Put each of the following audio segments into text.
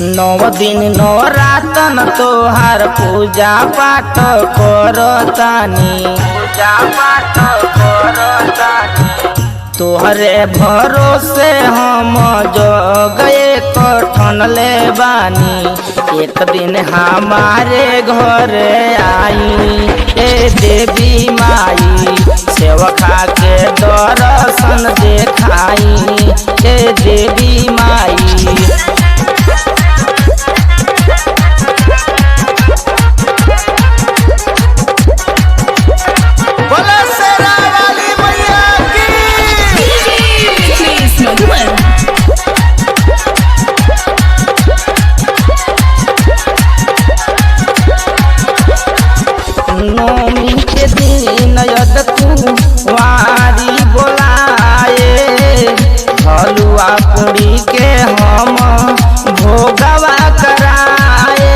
नौ दिन नवरातन तोहार पूजा पाठ करतानी तोहरे भरोसे हम जगए कठन ले बानी। एक दिन हमारे घर आई ए देवी माई, सेवका के दर्शन देखाई ए देवी माई। नौमी के दिन यद कुंवारी बोलाए, हलुआ पूरी के हम भोगवा कराए।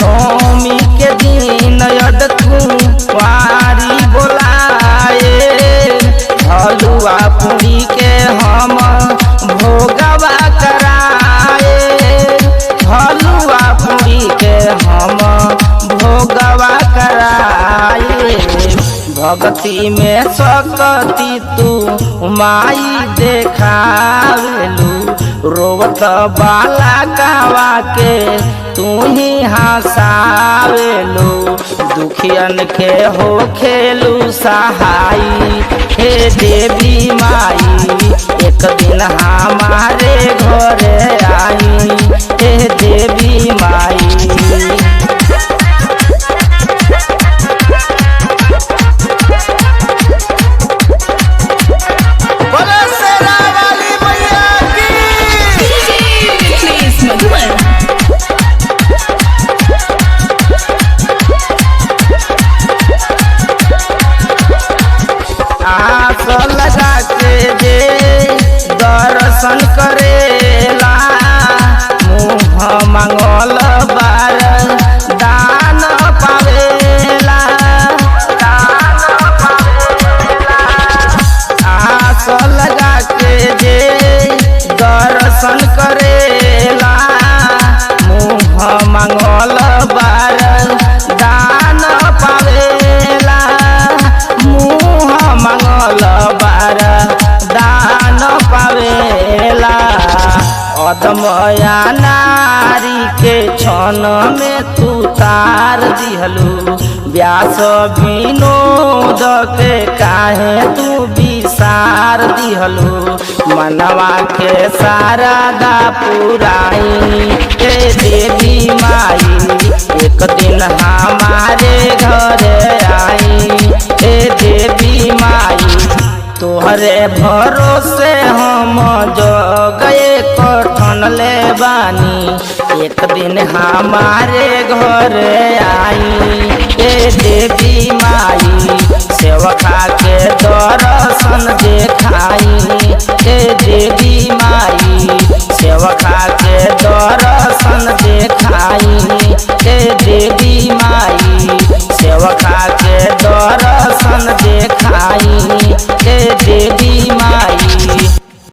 नौमी के दिन यद कुंवारी बोलाए, हलुआ पूरी के हम भोगवा कराए। हलुआ पूरी के हम भोगवा कराए। भक्ति में सकती तू माई देखावेलू, रोवत बाला कावा के तू ही हंसावेलू। दुखियन के हो खेलू सहाई हे देवी माई, एक दिन हमारे घरे आई हे देवी माई। आस लगा के जे दर्शन करेला, मुँह मांगल बार दान पावेला। आस लगा के जे दर्शन करेला, मुँह मांगल बार दान पावेला। मुँह मांगल बार दान पावेला। अदमया नारी के क्षण में तू तार दिहलू, व्यास विनोद के काहे तू विसार दिहलू। मनवा के शारदा पुराई ए देवी माई, एक दिन हमारे घरे आई ए देवी माई। तोहरे भरोसे हम जगए कठन ले बानी, एक दिन हमारे घरे आई ए देवी माई। सेवका के दर्शन देखाई ए देवी